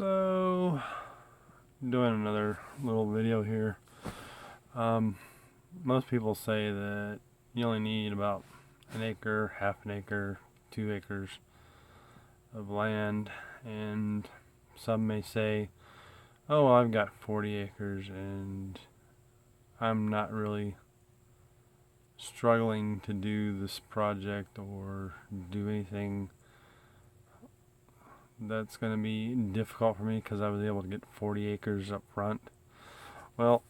So, doing another little video here. Most people say that you only need about an acre, half an acre, 2 acres of land, and some may say, oh, well, I've got 40 acres and I'm not really struggling to do this project or do anything that's going to be difficult for me because I was able to get 40 acres up front. Well,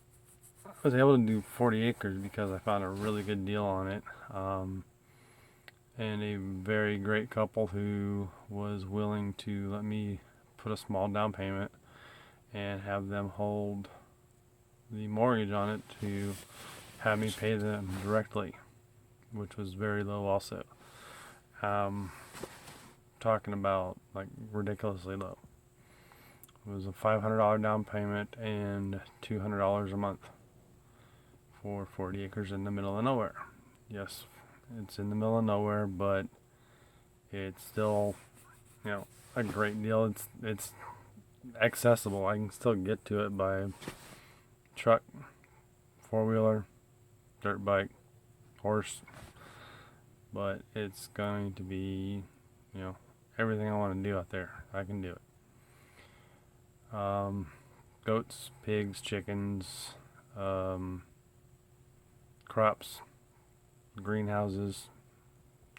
I was able to do 40 acres because I found a really good deal on it, and a very great couple who was willing to let me put a small down payment and have them hold the mortgage on it to have me pay them directly, which was very low also. Talking about like ridiculously low. It was a $500 down payment and $200 a month for 40 acres in the middle of nowhere. Yes, it's in the middle of nowhere, but it's still, a great deal. It's accessible. I can still get to it by truck, four-wheeler, dirt bike, horse, but it's going to be, everything I want to do out there, I can do it. Goats, pigs, chickens, crops, greenhouses,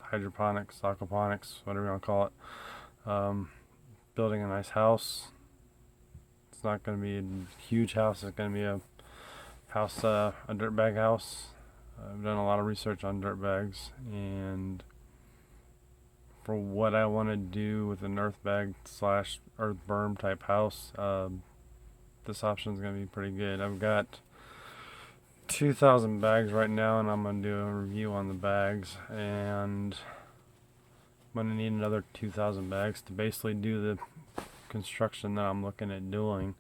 hydroponics, aquaponics, whatever you want to call it. Building a nice house. It's not going to be a huge house. It's going to be a house, a dirtbag house. I've done a lot of research on dirt bags, and for what I want to do with an earth bag slash earth berm type house, this option is going to be pretty good. I've got 2,000 bags right now, and I'm going to do a review on the bags, and I'm going to need another 2,000 bags to basically do the construction that I'm looking at doing,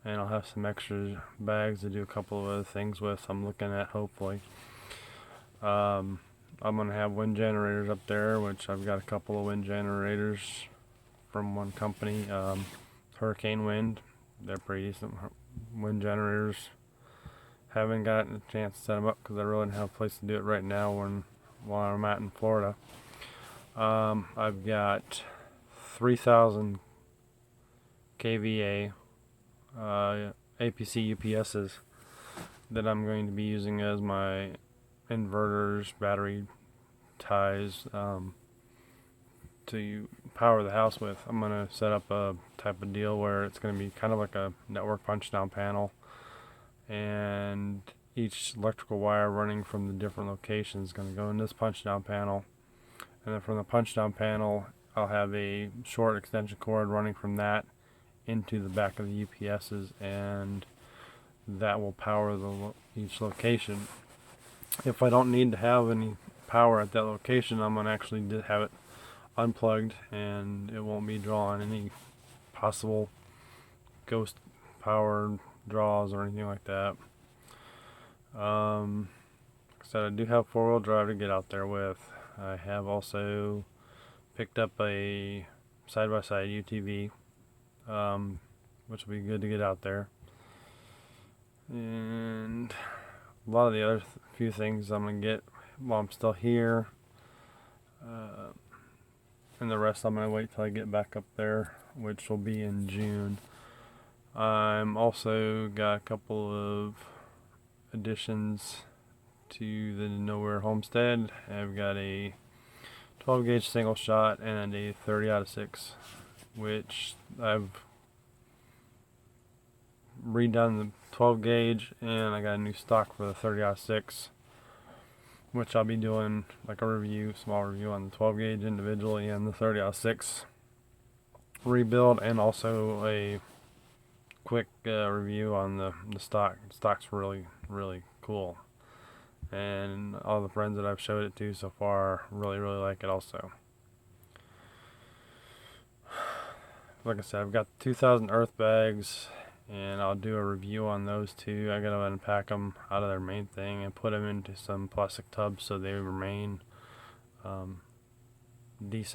and I'll have some extra bags to do a couple of other things with. I'm looking at, hopefully. I'm going to have wind generators up there, which I've got a couple of wind generators from one company, Hurricane Wind. They're pretty decent wind generators. Haven't gotten a chance to set them up because I really don't have a place to do it right now while I'm out in Florida. I've got 3,000 kVA APC UPSs that I'm going to be using as my inverters, battery ties, to power the house with. I'm going to set up a type of deal where it's going to be kind of like a network punch down panel, and each electrical wire running from the different locations is going to go in this punch down panel, and then from the punch down panel I'll have a short extension cord running from that into the back of the UPSs, and that will power each location. If I don't need to have any power at that location, I'm going to actually have it unplugged, and it won't be drawing any possible ghost power draws or anything like that. Like I said, I do have four-wheel drive to get out there with. I have also picked up a side-by-side UTV, which will be good to get out there. And a lot of the other few things I'm going to get while I'm still here, and the rest I'm going to wait till I get back up there, which will be in June. I'm also got a couple of additions to the Nowhere Homestead. I've got a 12 gauge single shot and a 30/6, which I've redone the 12 gauge, and I got a new stock for the 30/6, which I'll be doing like a small review on the 12 gauge individually and the 30/6 rebuild, and also a quick review on the stock. The stock's really, really cool, and all the friends that I've showed it to so far really, really like it also. Like I said, I've got 2,000 earth bags, and I'll do a review on those two. I gotta unpack them out of their main thing and put them into some plastic tubs so they remain decent.